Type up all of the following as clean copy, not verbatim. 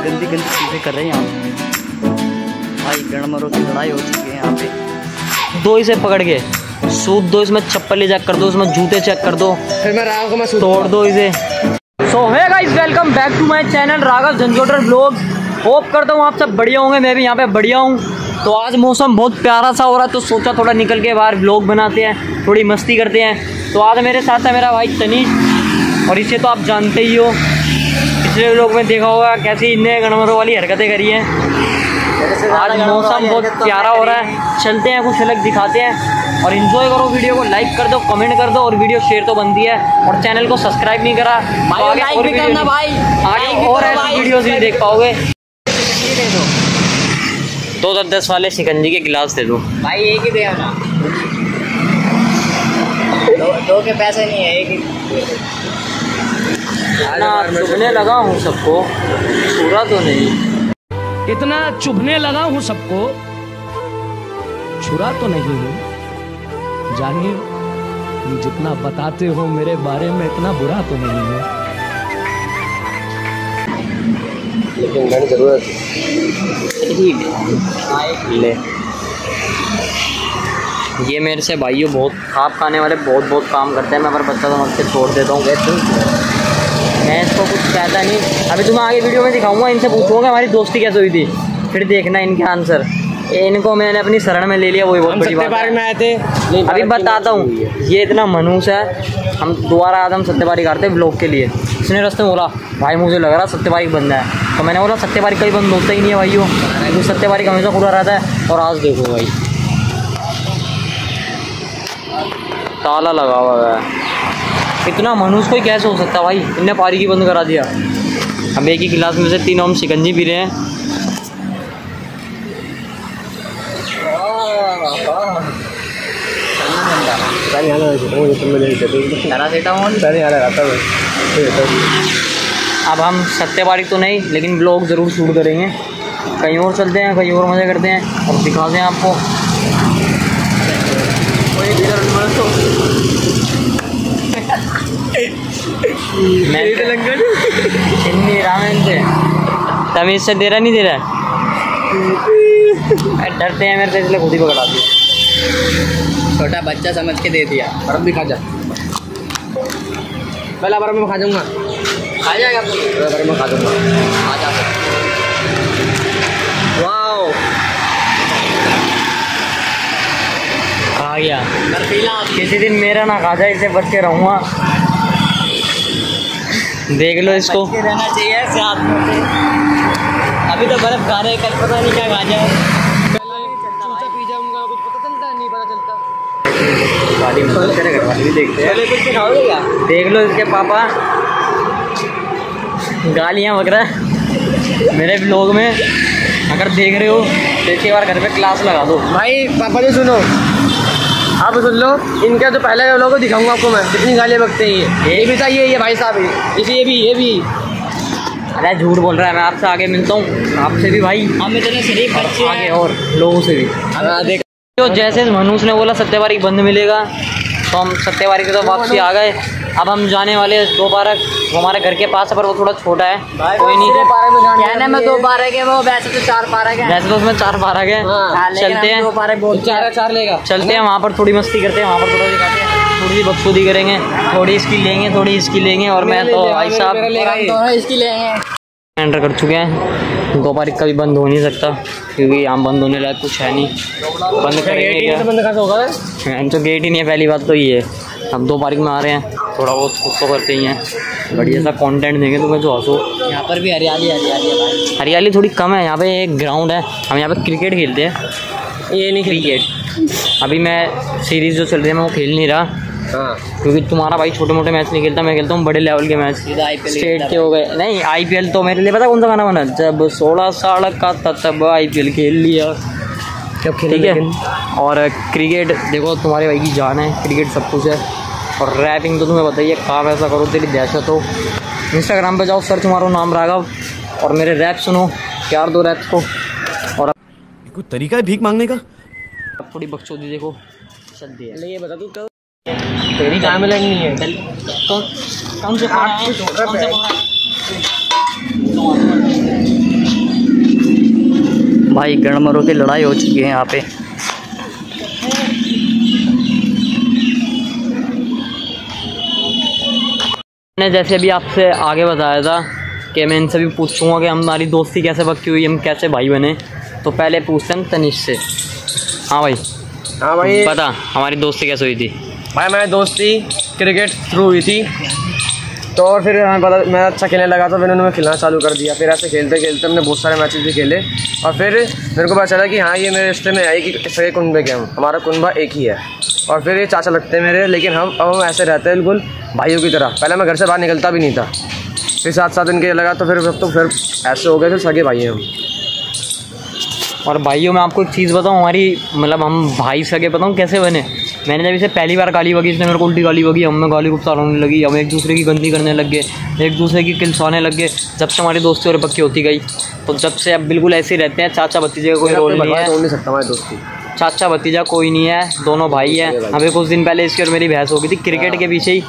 गंदी गंदी चीज़ें कर रहे हैं यहाँ पे। भाई गणमरों की लड़ाई हो चुकी है यहाँ पे। दो इसे पकड़ के सूद दो, इसमें चप्पल ले चेक कर दो, इसमें जूते चेक कर दो, फिर मैं राघव को मैं तोड़ दो इसे। So hey guys, welcome back to my channel Raghav Jhanjhotar blog. Hope करता हूँ आप सब बढ़िया होंगे, मैं भी यहाँ पे बढ़िया हूँ। तो आज मौसम बहुत प्यारा सा हो रहा है, तो सोचा थोड़ा निकल के बाहर ब्लॉग बनाते हैं, थोड़ी मस्ती करते हैं। तो आज मेरे साथ है मेरा भाई तनीश, और इसे तो आप जानते ही हो, पिछले लोग में देखा होगा कैसी इनने गणमरों वाली हरकतें करी हैं। आज मौसम बहुत प्यारा हो रहा है, चलते हैं कुछ अलग दिखाते हैं और इन्जॉय करो। वीडियो को लाइक कर दो, कमेंट कर दो, और वीडियो शेयर तो बनती है। और चैनल को सब्सक्राइब नहीं करा तो आगे और ऐसी वीडियोस नहीं देख पाओगे। दो 10 वाले शिकंजी के गिलास दे दो भाई, एक ही दे ना, दो के पैसे नहीं है, एक ही। चुभने लगा हूँ सबको, पूरा तो नहीं, इतना चुभने लगा हूँ सबको, छुरा तो नहीं हूँ। जानिए, जितना बताते हो मेरे बारे में इतना बुरा तो नहीं है, लेकिन घनी जरूरत ले। ये मेरे से भाइयों बहुत खाप खाने वाले बहुत काम करते हैं। मैं अगर बच्चा समझ के छोड़ देता हूँ, मैं इसको कुछ कहता नहीं। अभी तुम्हें आगे वीडियो में दिखाऊंगा, इनसे पूछूंगा हमारी दोस्ती कैसे हुई थी, फिर देखना इनके आंसर। इनको मैंने अपनी शरण में ले लिया, वही बहुत बड़ी बात है। में आए थे, अभी बताता हूँ। ये इतना मनूस है, हम दोबारा आज हम सत्यवारी करते ब्लॉग के लिए। इसने रास्ते में बोला, भाई मुझे लग रहा सत्यवारी बंद है। तो मैंने बोला सत्यवारी कहीं बंद होता ही नहीं है भाइयों, क्योंकि सत्यवारी हमेशा खुला रहता है। और आज देखो भाई, ताला लगा हुआ है। इतना मनुष्य कोई कैसे हो सकता है भाई, इनने पारी की बंद करा दिया। अब एक ही गिलास में से 3 हम शिकंजी पी रहे हैं। अब हम सत्यवारी तो नहीं, लेकिन ब्लॉग ज़रूर शूट करेंगे। कहीं और चलते हैं, कहीं और मज़े करते हैं और दिखाते हैं आपको। मैं रामेन से तमीज़ से दे रहा नहीं दे रहा, डरते हैं मेरे से, इसलिए खुद ही पकड़ा दिया। छोटा बच्चा समझ के दे दिया। बर्फ भी खा जा, पहला बर्फ में खा जाऊंगा। खा जाएगा बर्फ में खा जाऊंगा। आ जा, वाओ, आ गया। किसी दिन मेरा ना खा जाए, इसे बच के रहूँगा। देख लो इसको, रहना चाहिए साथ में। अभी तो बर्फ खा रहे, कल पता नहीं क्या खा जाए। पी जाऊंगा, कुछ पता चलता नहीं, पता चलता। गाड़ी में तेरे घर वाले भी देखते हैं। पहले कुछ खाओगे क्या? देख लो इसके पापा गालियाँ बक रहा है मेरे ब्लॉग में। अगर देख रहे हो तो एक बार घर पे क्लास लगा दो। भाई पापा जी सुनो, आप सुन लो, इनके तो पहले लोगों को दिखाऊंगा आपको मैं कितनी गालियाँ बकते हैं। ये भी चाहिए, ये भाई साहब ये भी। अरे झूठ बोल रहा है, मैं आपसे आगे मिलता हूँ, आपसे भी भाई, हम इतने शरीफ बच्चे आगे और लोगों से भी। देख, तो जैसे मनुष्य ने बोला सत्यवारी बंद मिलेगा, तो हम सत्यवारी के तो वापसी आ गए। अब हम जाने वाले 2 पार्क, वो हमारे घर के पास है, पर वो थोड़ा छोटा है। कोई नहीं, कहने में 2 पार्क है, वो वैसे तो 4 पार्क है। वैसे तो उसमें 4 पार्क है। चलते हैं, 2 पार्क बहुत 4 लेगा। चलते हैं वहाँ पर, थोड़ी मस्ती करते हैं, वहाँ पर थोड़ा दिखाते हैं, थोड़ी सी बदसूदी करेंगे, थोड़ी इसकी लेंगे, थोड़ी इसकी लेंगे। और मैं तो भाई साहब इसकी लेंगे, एंटर कर चुके हैं। 2 पार्क कभी बंद हो नहीं सकता, क्योंकि यहाँ बंद होने लायक कुछ है नहीं। बंद करेंगे क्या? बंद कैसे होगा? तो गेट ही नहीं है, पहली बात तो ये है। हम 2 पार्क में आ रहे हैं, थोड़ा बहुत खुद तो करते ही हैं, बढ़िया सा कंटेंट देंगे तुम्हें जो हंसो। यहाँ पर भी हरियाली है भाई। हरियाली थोड़ी कम है यहाँ पे। एक ग्राउंड है, हम यहाँ पे क्रिकेट खेलते हैं। ये नहीं क्रिकेट अभी मैं सीरीज़ जो चल रही है मैं वो खेल नहीं रहा। हाँ, क्योंकि तुम्हारा भाई छोटे मोटे मैच नहीं खेलता, मैं खेलता हूँ बड़े लेवल के मैच, स्टेट के हो गए। नहीं, IPL तो मेरे लिए पता कौन सा गाना बना, जब 16 साल का था तब IPL खेल लिया, ठीक है। और क्रिकेट देखो, तुम्हारे भाई की जान है, क्रिकेट सब कुछ है। और रैपिंग तो तुम्हें बताइए, काम ऐसा करो तेरी दहशत हो। इंस्टाग्राम पे जाओ, सर्च मारो नाम राघव, और मेरे रैप सुनो, प्यार दो रैप को। और कोई तरीका है भीख मांगने का? अब थोड़ी बकचोदी देखो चल दी है। ये बता तू तेरी कहाँ में लगनी है? कौन से भाई गणमरों की लड़ाई हो चुकी है यहाँ पे। मैंने जैसे अभी आपसे आगे बताया था कि मैं इनसे भी पूछूंगा कि हमारी दोस्ती कैसे पक्की हुई, हम कैसे भाई बने। तो पहले पूछते हैं तनिष से। हाँ भाई बता हमारी दोस्ती कैसे हुई थी? भाई हमारी दोस्ती क्रिकेट थ्रू हुई थी। तो और फिर हमें पता, मैं अच्छा खेलने लगा तो फिर उन्होंने खिलाना चालू कर दिया। फिर ऐसे खेलते खेलते हमने बहुत सारे मैचेस भी खेले और फिर मेरे को पता चला कि हाँ ये मेरे रिश्ते में है कि सगे कुनबे के हम, हमारा कुनबा एक ही है। और फिर ये चाचा लगते हैं मेरे, लेकिन हम ऐसे रहते हैं बिल्कुल भाइयों की तरह। पहले मैं घर से बाहर निकलता भी नहीं था, फिर 7 दिन के लगा तो फिर ऐसे हो गए, फिर सगे भाई हैं हम। और भाइयों मैं आपको एक चीज़ बताऊँ, हमारी मतलब हम भाई सगे बताऊँ कैसे बने। मैंने जब इसे पहली बार गाली बगी, इसने मेरे को उल्टी गाली बगी, हमें गाली गुप्तार होने लगी, हम एक दूसरे की गंदी करने लग गए, एक दूसरे की किलसाने लग गए। जब से हमारी दोस्ती और पक्की होती गई तो जब से अब बिल्कुल ऐसे ही रहते हैं। चाचा भतीजे का कोई रोल नहीं है, नहीं सकता हमारी दोस्ती। चाचा भतीजा कोई नहीं है, दोनों भाई हैं। अभी कुछ दिन पहले इसकी और मेरी बहस हो गई थी क्रिकेट के पीछे ही,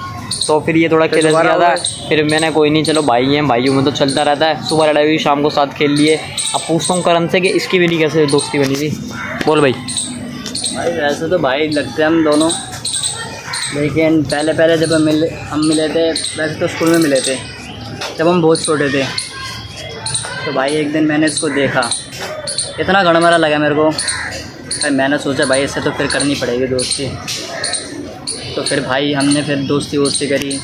तो फिर ये थोड़ा खेल गया था। फिर मैंने कोई नहीं चलो भाई हैं, भाइयों में तो चलता रहता है। सुबह लड़ाई हुई, शाम को साथ खेल लिए। अब पूछता हूँ करण से कि इसकी भी नहीं कैसे दोस्ती बनी थी, बोल भाई। भाई वैसे तो भाई लगते हैं हम दोनों, लेकिन पहले जब हम मिले थे, वैसे तो स्कूल में मिले थे जब हम बहुत छोटे थे। तो भाई एक दिन मैंने इसको देखा, इतना गड़मरा लगा मेरे को। फिर मैंने सोचा भाई इससे तो फिर करनी पड़ेगी दोस्ती। तो फिर भाई हमने फिर दोस्ती करी,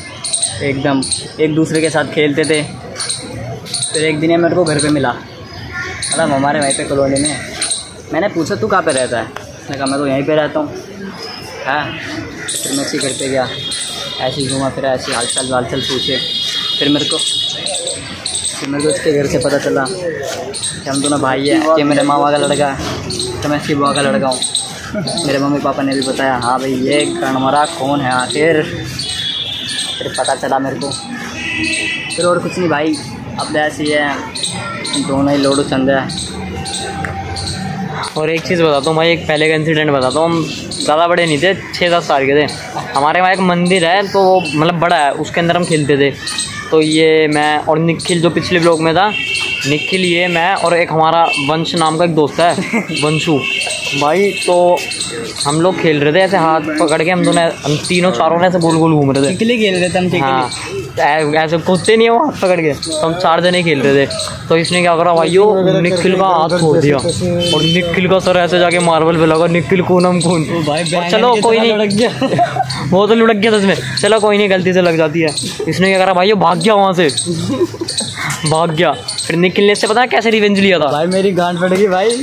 एकदम एक दूसरे के साथ खेलते थे। फिर एक दिन ये मेरे को घर पे मिला, मतलब हमारे वहीं पे कॉलोनी में। मैंने पूछा तू कहाँ पे रहता है? उसने कहा मैं तो यहीं पे रहता हूँ। हाँ, फिर मैं इसी घर पे गया, ऐसे ही घूमा फिर, ऐसे हाल चाल पूछे। फिर मेरे को उसके घर से पता चला कि हम दोनों भाई हैं, कि मेरे मामा का लड़का है तो मैं इसकी बुआ का लड़का हूँ। मेरे मम्मी पापा ने भी बताया हाँ भाई ये गणमरा कौन है आखिर। फिर पता चला मेरे को। फिर और कुछ नहीं भाई, अब ऐसे ही है, दोनों ही लोडो चंदा है। और एक चीज़ बताता हूँ भाई, एक पहले का इंसिडेंट बताता हूँ। हम ज़्यादा बड़े नहीं थे, 6-10 साल के थे। हमारे वहाँ एक मंदिर है तो वो मतलब बड़ा है, उसके अंदर हम खेलते थे। तो ये मैं और निखिल जो पिछले ब्लॉग में था, निखिल ये मैं और एक हमारा वंश नाम का एक दोस्त है वंशु भाई। तो हम लोग खेल रहे थे ऐसे हाथ पकड़ के, हम तीनों चारों ने ऐसे गोल गोल घूम रहे थे। किकली खेल रहे थे हम। हाँ, ऐसे कूदते नहीं है वो हाथ पकड़ के, तो हम 4 जने खेल रहे थे। तो इसने क्या करा भाइयों, निखिल का हाथ छोड़ दिया और निखिल का सर ऐसे जाके मार्बल पे लगा। निखिल खून हम खून। चलो कोई नहीं, वो तो लुढ़क गया था उसमें। चलो कोई नहीं, गलती से लग जाती है। इसने क्या करा भाइयों, भाग गया वहाँ से, भाग गया। फिर निखिल ने से पता है कैसे रिवेंज लिया था? भाई मेरी गांड फट गई भाई।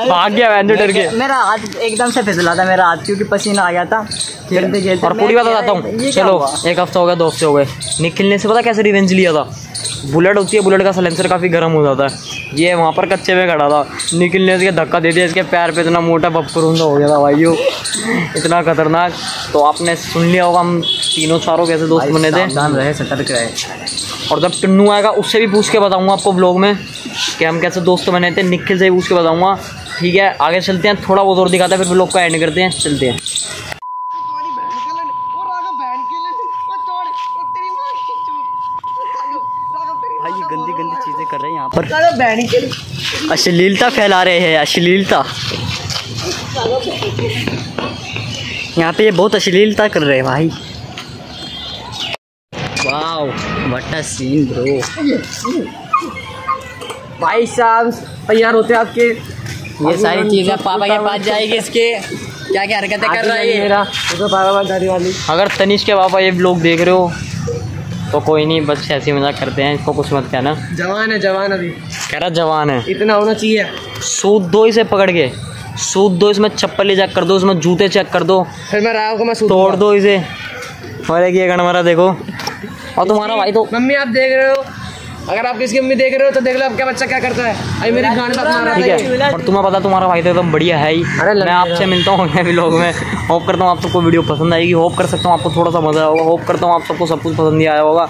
भाग गया वैन डर के। मेरा हाथ एकदम से फिसला था, मेरा हाथ क्योंकि पसीना आ गया था खेलते खेलते। और पूरी बात बताता हूँ, चलो 1 हफ्ता हो गया, 2 हफ्ते हो गए। निखिल ने से पता कैसे रिवेंज लिया था? बुलेट होती है, बुलेट का साइलेंसर काफ़ी गर्म हो जाता है। ये वहाँ पर कच्चे में खड़ा था, निखिल ने इसके धक्का दे दिया, इसके पैर पे इतना मोटा बपरुंदा हो गया था भाइयों, इतना खतरनाक। तो आपने सुन लिया होगा हम तीनों चारों कैसे दोस्त बने थे। रहे, सतर्क रहे। और जब टुन्नू आएगा उससे भी पूछ के बताऊँगा आपको ब्लॉग में कि हम कैसे दोस्त बने थे। निखिल से भी पूछ के बताऊँगा। ठीक है, आगे चलते हैं, थोड़ा बहुत और दिखाते हैं, फिर ब्लॉग का एंड करते हैं, चलते हैं। भाई ये गंदी गंदी चीज़ें कर रहे हैं यहाँ पर, अश्लीलता फैला रहे हैं, अश्लीलता। यहाँ पे ये बहुत अश्लीलता कर रहे हैं भाई। Wow what a scene bro. भाई साहब तैयार होते आपके, ये सारी चीज़ें पापा के पास जाएगी। इसके क्या क्या हरकतें कर रहा है ये मेरा तो पापा दादी वाली। अगर तनिष के पापा ये ब्लॉग देख रहे हो तो कोई नहीं, बस ऐसे मजाक करते हैं, इसको कुछ मत कहना। जवान है, जवान अभी कह रहा जवान है, इतना होना चाहिए। सूद दो इसे पकड़ के, सूद दो, इसमें चप्पल ले चेक कर दो, इसमें जूते चेक कर दो, फिर मैं राव को मैं तोड़ दो इसे। और एक ये गणमरा देखो, और तुम्हारा भाई तो मम्मी आप देख रहे हो, अगर आप किसकी मम्मी देख रहे हो तो देख लो आपका बच्चा क्या करता है। अभी मेरी गांड पर मार रहा है। ठीक है, और तुम्हें पता तुम्हारा भाई तो एकदम बढ़िया है ही। मैं आपसे मिलता हूँ अगले व्लॉग में। होप करता हूँ आप सबको वीडियो पसंद आएगी, होप कर सकता हूँ आपको थोड़ा सा मजा होगा, होप करता हूँ आप सबको सब कुछ पसंद ही आया होगा।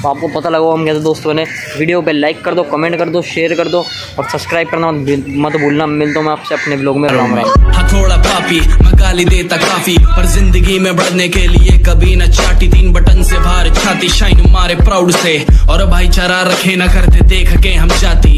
तो आपको पता लगा हम कैसे दोस्त बने। वीडियो पे लाइक कर दो, कमेंट कर दो, शेयर कर दो और सब्सक्राइब करना मत भूलना। मिलता हूँ मैं आपसे अपने व्लॉग में। राम राम। हाँ थोड़ा पापी मैं गाली देता काफी, पर जिंदगी में बढ़ने के लिए कभी न चाटी। 3 बटन से बाहर छाती, शाइन मारे प्राउड से, और भाईचारा रखे न करते देख के हम जाती।